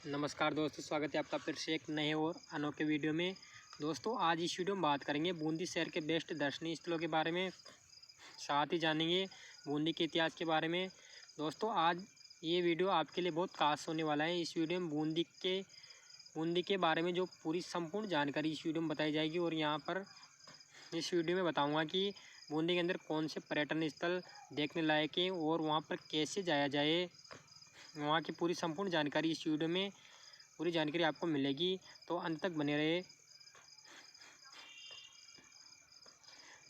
नमस्कार दोस्तों, स्वागत है आपका फिर से एक नए और अनोखे वीडियो में। दोस्तों, आज इस वीडियो में बात करेंगे बूंदी शहर के बेस्ट दर्शनीय स्थलों के बारे में, साथ ही जानेंगे बूंदी के इतिहास के बारे में। दोस्तों, आज ये वीडियो आपके लिए बहुत खास होने वाला है। इस वीडियो में बूंदी के बारे में जो पूरी संपूर्ण जानकारी इस वीडियो में बताई जाएगी और यहाँ पर इस वीडियो में बताऊँगा कि बूंदी के अंदर कौन से पर्यटन स्थल देखने लायक हैं और वहाँ पर कैसे जाया जाए। वहाँ की पूरी संपूर्ण जानकारी इस वीडियो में पूरी जानकारी आपको मिलेगी, तो अंत तक बने रहे।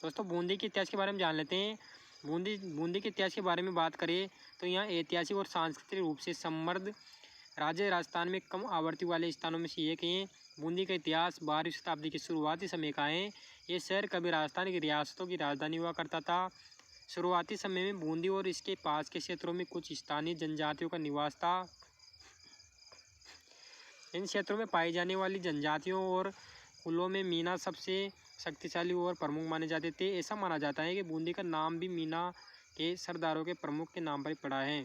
दोस्तों, बूंदी के इतिहास के बारे में जान लेते हैं। बूंदी के इतिहास के बारे में बात करें तो यहाँ ऐतिहासिक और सांस्कृतिक रूप से समृद्ध राज्य राजस्थान में कम आवर्ती वाले स्थानों में से एक है। बूंदी का इतिहास 12वीं शताब्दी के शुरुआती समय का है। ये शहर कभी राजस्थान की रियासतों की राजधानी हुआ करता था। शुरुआती समय में बूंदी और इसके पास के क्षेत्रों में कुछ स्थानीय जनजातियों का निवास था। इन क्षेत्रों में पाई जाने वाली जनजातियों और कुलों में मीना सबसे शक्तिशाली और प्रमुख माने जाते थे। ऐसा माना जाता है कि बूंदी का नाम भी मीना के सरदारों के प्रमुख के नाम पर पड़ा है।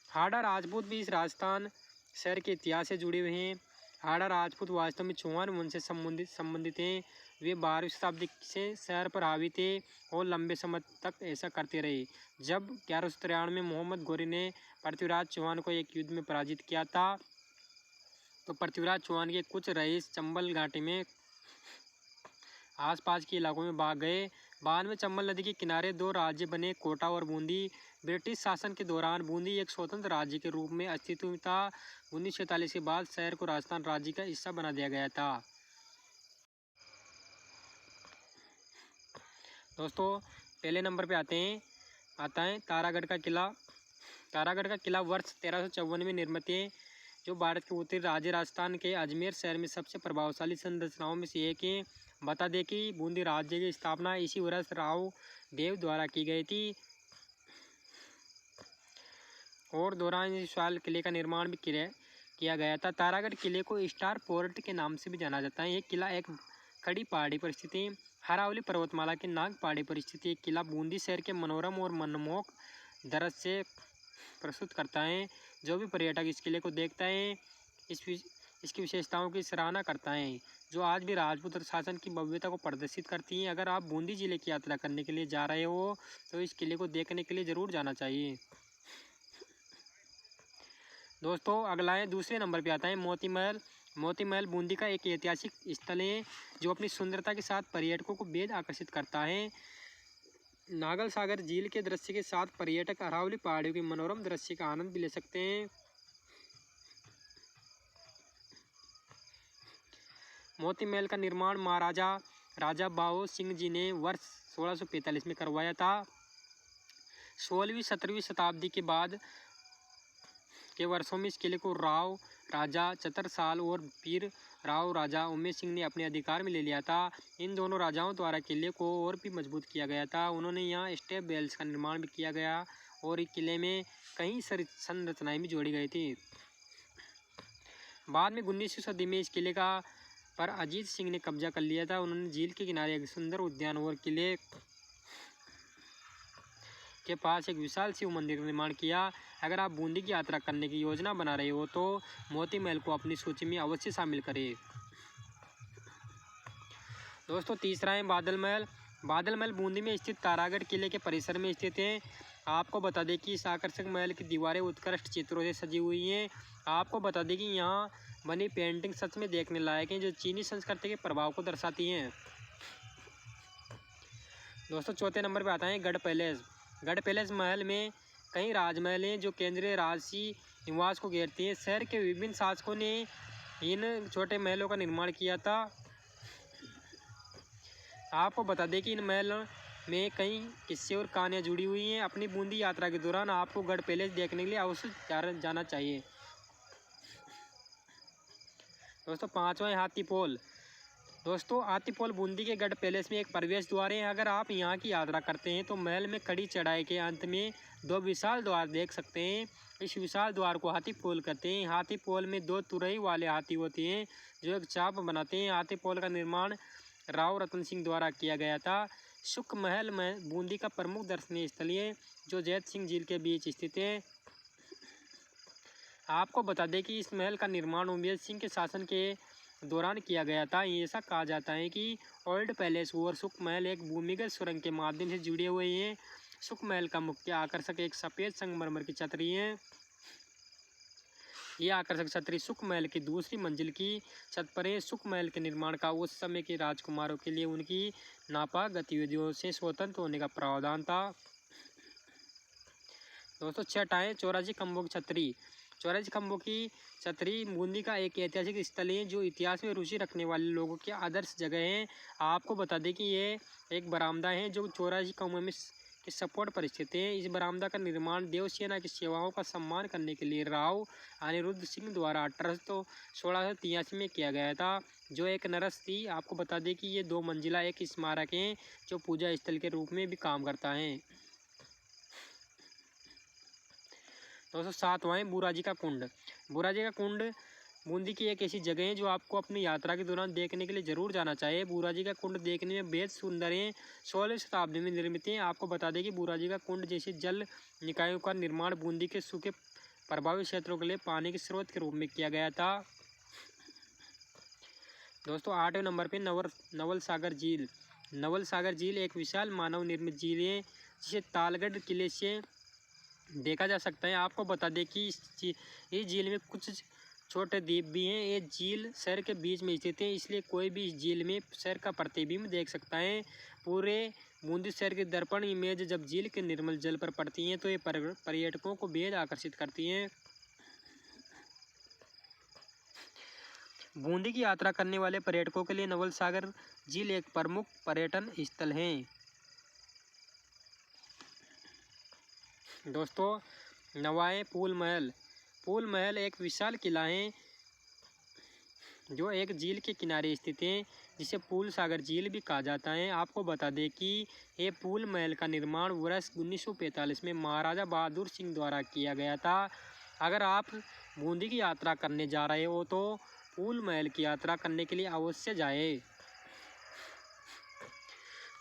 हाड़ा राजपूत भी इस राजस्थान शहर के इतिहास से जुड़े हुए हैं। हाड़ा राजपूत वास्तव में चौहान वंश से संबंधित हैं। वे 12वीं शताब्दी से शहर पर हावी थे और लंबे समय तक ऐसा करते रहे। जब 1193 में मोहम्मद गौरी ने पृथ्वीराज चौहान को एक युद्ध में पराजित किया था, तो पृथ्वीराज चौहान के कुछ रईस चंबल घाटी में आसपास के इलाकों में भाग गए। बाद में चंबल नदी के किनारे दो राज्य बने, कोटा और बूंदी। ब्रिटिश शासन के दौरान बूंदी एक स्वतंत्र राज्य के रूप में अस्तित्व में था। 1946 के बाद शहर को राजस्थान राज्य का हिस्सा बना दिया गया था। दोस्तों, पहले नंबर पे आता है तारागढ़ का किला। तारागढ़ का किला वर्ष 1354 में निर्मित है, जो भारत के उत्तरी राज्य राजस्थान के अजमेर शहर में सबसे प्रभावशाली संरचनाओं में से एक है। बता दें कि बूंदी राज्य की स्थापना इसी वर्ष राव देव द्वारा की गई थी और दौरान इस विशाल किले का निर्माण भी किया गया था। तारागढ़ किले को स्टार फोर्ट के नाम से भी जाना जाता है। यह किला एक खड़ी पहाड़ी पर स्थित है। हरावली पर्वतमाला के नाग पहाड़ी पर स्थित यह किला बूंदी शहर के मनोरम और मनमोहक दृश्य से प्रस्तुत करता है। जो भी पर्यटक इस किले को देखता है, इसकी विशेषताओं की सराहना करता है, जो आज भी राजपूत शासन की भव्यता को प्रदर्शित करती हैं। अगर आप बूंदी जिले की यात्रा करने के लिए जा रहे हो तो इस किले को देखने के लिए ज़रूर जाना चाहिए। दोस्तों, अगला है दूसरे नंबर पे आता है मोती महल। मोती महल बूंदी का एक ऐतिहासिक स्थल है जो अपनी सुंदरता के साथ पर्यटकों को बेहद आकर्षित करता है। नागल सागर झील के दृश्य के साथ पर्यटक अरावली पहाड़ियों के मनोरम दृश्य का आनंद भी ले सकते हैं। मोती महल का निर्माण महाराजा राजा बाओ सिंह जी ने वर्ष 1645 में करवाया था। 16वीं 17वीं शताब्दी के बाद के वर्षों में इस किले को राव राजा चतरसाल और वीर राव राजा उमेश सिंह ने अपने अधिकार में ले लिया था। इन दोनों राजाओं द्वारा किले को और भी मजबूत किया गया था। उन्होंने यहाँ स्टेप बेल्स का निर्माण भी किया गया और इस किले में कई संरचनाएं भी जोड़ी गई थी। बाद में 19वीं सदी में इस किले का पर अजीत सिंह ने कब्जा कर लिया था। उन्होंने झील के किनारे एक सुंदर उद्यान और किले के पास एक विशाल शिव मंदिर का निर्माण किया। अगर आप बूंदी की यात्रा करने की योजना बना रहे हो तो मोती महल को अपनी सूची में अवश्य शामिल करें। दोस्तों, तीसरा है बादल महल। बादल महल बूंदी में स्थित तारागढ़ किले के परिसर में स्थित है। आपको बता दें कि इस आकर्षक महल की दीवारें उत्कृष्ट चित्रों से सजी हुई हैं। आपको बता दें कि यहाँ बनी पेंटिंग सच में देखने लायक हैं, जो चीनी संस्कृति के प्रभाव को दर्शाती हैं। दोस्तों, चौथे नंबर पर आता है गढ़ पैलेस। गढ़ पैलेस महल में कई राजमहल हैं जो केंद्रीय राजसी निवास को घेरती हैं। शहर के विभिन्न शासकों ने इन छोटे महलों का निर्माण किया था। आपको बता दें कि इन महलों में कई किस्से और कहानियाँ जुड़ी हुई हैं। अपनी बूंदी यात्रा के दौरान आपको गढ़ पैलेस देखने के लिए अवश्य जाना चाहिए। दोस्तों, पाँचवां है हाथीपोल। दोस्तों, हाथीपोल बूंदी के गढ़ पैलेस में एक प्रवेश द्वार है। अगर आप यहाँ की यात्रा करते हैं तो महल में कड़ी चढ़ाई के अंत में दो विशाल द्वार देख सकते हैं। इस विशाल द्वार को हाथीपोल कहते हैं। हाथीपोल में दो तुरई वाले हाथी होते हैं जो एक चाप बनाते हैं। हाथीपोल का निर्माण राव रतन सिंह द्वारा किया गया था। शुक महल में बूंदी का प्रमुख दर्शनीय स्थल है जो जैत सिंह झील के बीच स्थित है। आपको बता दें कि इस महल का निर्माण उमेद सिंह के शासन के दौरान किया गया था। ऐसा कहा जाता है कि ओल्ड पैलेस और सुख महल एक भूमिगत सुरंग के माध्यम से जुड़े हुए हैं। सुख महल का मुख्य आकर्षक एक सफ़ेद संगमरमर की छतरी है। यह आकर्षक छतरी सुख महल की दूसरी मंजिल की छत पर है। सुख महल के निर्माण का उस समय के राजकुमारों के लिए उनकी नापाक गतिविधियों से स्वतंत्र होने का प्रावधान था। दोस्तों छठा है चौरासी खंभों की छतरी। चौरासी खंभों की छतरी बूंदी का एक ऐतिहासिक स्थल है जो इतिहास में रुचि रखने वाले लोगों की आदर्श जगह है। आपको बता दें कि ये एक बरामदा है जो चौरासी खंभों में के सपोर्ट पर स्थित है। इस बरामदा का निर्माण देवसेना की सेवाओं का सम्मान करने के लिए राव अनिरुद्ध सिंह द्वारा 1683 में किया गया था, जो एक नरस थी। आपको बता दें कि ये 2 मंजिला एक स्मारक है जो पूजा स्थल के रूप में भी काम करता है। दोस्तों सातवां है बुराजी का कुंड। बुराजी का कुंड बूंदी की एक ऐसी जगह है जो आपको अपनी यात्रा के दौरान देखने के लिए जरूर जाना चाहिए। बुराजी का कुंड देखने में बेहद सुंदर है। 16वीं शताब्दी में निर्मित है। आपको बता दें कि बुराजी का कुंड जैसे जल निकायों का निर्माण बूंदी के सूखे प्रभावित क्षेत्रों के लिए पानी के स्रोत के रूप में किया गया था। दोस्तों 8वें नंबर पे नवल सागर झील। नवल सागर झील एक विशाल मानव निर्मित झील है जिसे तालगढ़ किले से देखा जा सकता है। आपको बता दें कि इस झील में कुछ छोटे द्वीप भी हैं। ये झील शहर के बीच में स्थित है, इसलिए कोई भी इस झील में शहर का प्रतिबिंब देख सकता है। पूरे बूंदी शहर की दर्पण इमेज जब झील के निर्मल जल पर पड़ती हैं तो ये पर्यटकों को बेहद आकर्षित करती हैं। बूंदी की यात्रा करने वाले पर्यटकों के लिए नवल सागर झील एक प्रमुख पर्यटन स्थल है। दोस्तों 9वां फूल महल। फूल महल एक विशाल किला है जो एक झील के किनारे स्थित है जिसे फूल सागर झील भी कहा जाता है। आपको बता दें कि ये फूल महल का निर्माण वर्ष 1945 में महाराजा बहादुर सिंह द्वारा किया गया था। अगर आप बूंदी की यात्रा करने जा रहे हो तो फूल महल की यात्रा करने के लिए अवश्य जाए।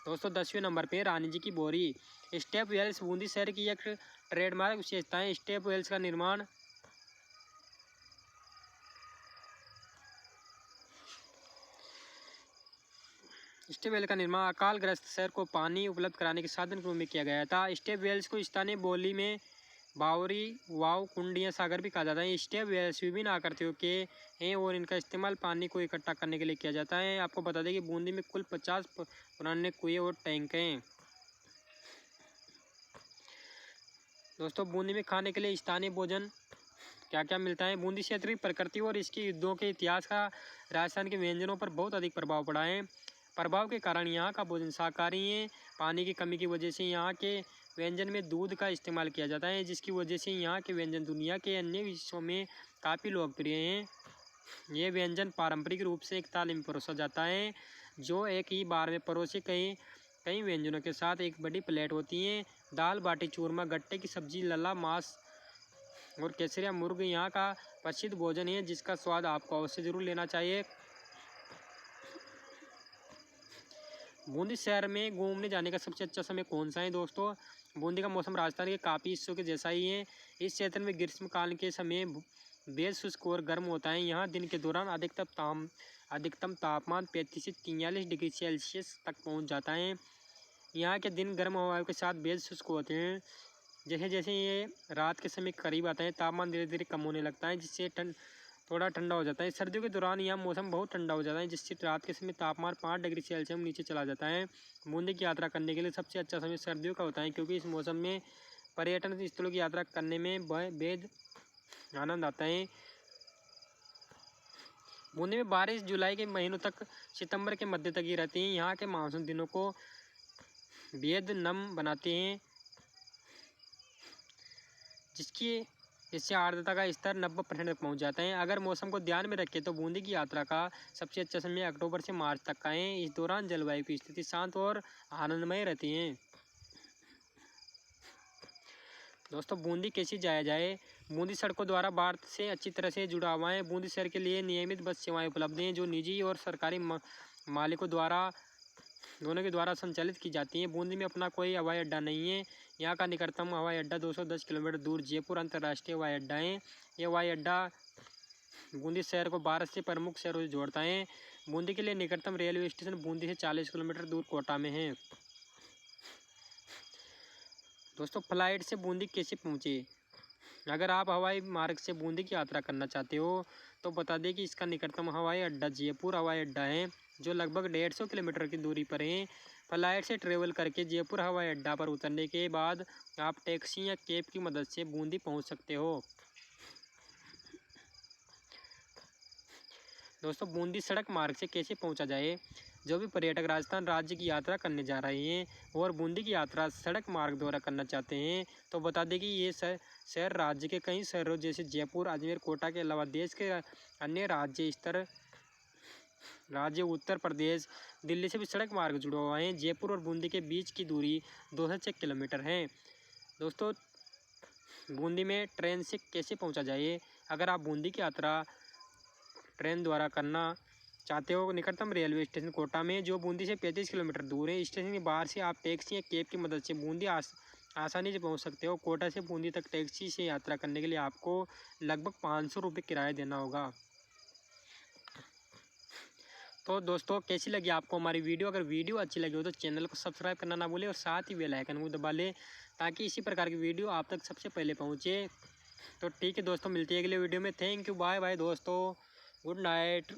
दोस्तों 10वें नंबर पे रानी जी की बोरी। स्टेप वेल्स बूंदी शहर की एक ट्रेडमार्क विशेषता है। स्टेप वेल्स का निर्माण स्टेप वेल का निर्माण अकालग्रस्त शहर को पानी उपलब्ध कराने के साधन के रूप में किया गया था। स्टेप वेल्स को स्थानीय बोली में बावरी वाव कुंड या सागर भी कहा जाता है। स्टेप वेल्स विभिन्न आकृतियों के हैं और इनका इस्तेमाल पानी को इकट्ठा करने के लिए किया जाता है। आपको बता दें कि बूंदी में कुल 50 पुराने कुएं और टैंक हैं। दोस्तों बूंदी में खाने के लिए स्थानीय भोजन क्या क्या मिलता है। बूंदी क्षेत्र की प्रकृति और इसके युद्धों के इतिहास का राजस्थान के व्यंजनों पर बहुत अधिक प्रभाव पड़ा है। प्रभाव के कारण यहाँ का भोजन शाकाहारी है। पानी की कमी की वजह से यहाँ के व्यंजन में दूध का इस्तेमाल किया जाता है, जिसकी वजह से यहाँ के व्यंजन दुनिया के अन्य हिस्सों में काफ़ी लोकप्रिय हैं। ये व्यंजन पारंपरिक रूप से एक थाली में परोसा जाता है जो एक ही बार में परोसे कई व्यंजनों के साथ एक बड़ी प्लेट होती है। दाल बाटी चूरमा, गट्टे की सब्जी, लला मांस और केसरिया मुर्ग यहाँ का प्रसिद्ध भोजन है जिसका स्वाद आपको अवश्य जरूर लेना चाहिए। बूंदी शहर में घूमने जाने का सबसे अच्छा समय कौन सा है। दोस्तों बूंदी का मौसम राजस्थान के काफ़ी हिस्सों के जैसा ही है। इस क्षेत्र में ग्रीष्मकाल के समय बेहद शुष्क और गर्म होता है। यहाँ दिन के दौरान अधिकतम तापमान 35 से 43 डिग्री सेल्सियस तक पहुँच जाता है। यहाँ के दिन गर्म हवाओं के साथ बेहद शुष्क होते हैं। जैसे जैसे ये रात के समय करीब आता है तापमान धीरे धीरे कम होने लगता है जिससे थोड़ा ठंडा हो जाता है। सर्दियों के दौरान यहाँ मौसम बहुत ठंडा हो जाता है जिससे रात के समय तापमान 5 डिग्री सेल्सियस नीचे चला जाता है। बूंदी की यात्रा करने के लिए सबसे अच्छा समय सर्दियों का होता है क्योंकि इस मौसम में पर्यटन स्थलों की यात्रा करने में बेहद आनंद आता है। बूंदी में बारिश जुलाई के महीनों तक सितंबर के मध्य तक ही रहती है। यहाँ के मानसून दिनों को बेहद नम बनाते हैं जिससे आर्द्रता का स्तर 90% तक पहुँच जाता है। अगर मौसम को ध्यान में रखें तो बूंदी की यात्रा का सबसे अच्छा समय अक्टूबर से मार्च तक का है। इस दौरान जलवायु की स्थिति शांत और आनंदमय रहती है। दोस्तों बूंदी कैसे जाया जाए। बूंदी सड़कों द्वारा भारत से अच्छी तरह से जुड़ा हुआ है। बूंदी शहर के लिए नियमित बस सेवाएं उपलब्ध हैं जो निजी और सरकारी मालिकों दोनों के द्वारा संचालित की जाती हैं। बूंदी में अपना कोई हवाई अड्डा नहीं है। यहाँ का निकटतम हवाई अड्डा 210 किलोमीटर दूर जयपुर अंतर्राष्ट्रीय हवाई अड्डा है। ये हवाई अड्डा बूंदी शहर को भारत से प्रमुख शहरों से जोड़ता है। बूंदी के लिए निकटतम रेलवे स्टेशन बूंदी से 40 किलोमीटर दूर कोटा में है। दोस्तों फ्लाइट से बूंदी कैसे पहुँचे? अगर आप हवाई मार्ग से बूंदी की यात्रा करना चाहते हो तो बता दें कि इसका निकटतम हवाई अड्डा जयपुर हवाई अड्डा है, जो लगभग 150 किलोमीटर की दूरी पर है। फ्लाइट से ट्रेवल करके जयपुर हवाई अड्डा पर उतरने के बाद आप टैक्सी या कैब की मदद से बूंदी पहुंच सकते हो। दोस्तों बूंदी सड़क मार्ग से कैसे पहुंचा जाए? जो भी पर्यटक राजस्थान राज्य की यात्रा करने जा रहे हैं और बूंदी की यात्रा सड़क मार्ग द्वारा करना चाहते हैं तो बता दें कि ये शहर राज्य के कई शहरों जैसे जयपुर, अजमेर, कोटा के अलावा देश के अन्य राज्य उत्तर प्रदेश, दिल्ली से भी सड़क मार्ग जुड़ा हुआ है। जयपुर और बूंदी के बीच की दूरी 206 किलोमीटर है। दोस्तों बूंदी में ट्रेन से कैसे पहुंचा जाए? अगर आप बूंदी की यात्रा ट्रेन द्वारा करना चाहते हो, निकटतम रेलवे स्टेशन कोटा में, जो बूंदी से 35 किलोमीटर दूर है। स्टेशन के बाहर से आप टैक्सी या कैब की मदद से बूंदी आसानी से पहुंच सकते हो। कोटा से बूंदी तक टैक्सी से यात्रा करने के लिए आपको लगभग 500 रुपये किराया देना होगा। तो दोस्तों कैसी लगी आपको हमारी वीडियो? अगर वीडियो अच्छी लगी हो तो चैनल को सब्सक्राइब करना ना भूलें और साथ ही बेल आइकन को दबा लें ताकि इसी प्रकार की वीडियो आप तक सबसे पहले पहुँचे। तो ठीक है दोस्तों, मिलती है अगले वीडियो में। थैंक यू, बाय बाय दोस्तों, गुड नाइट।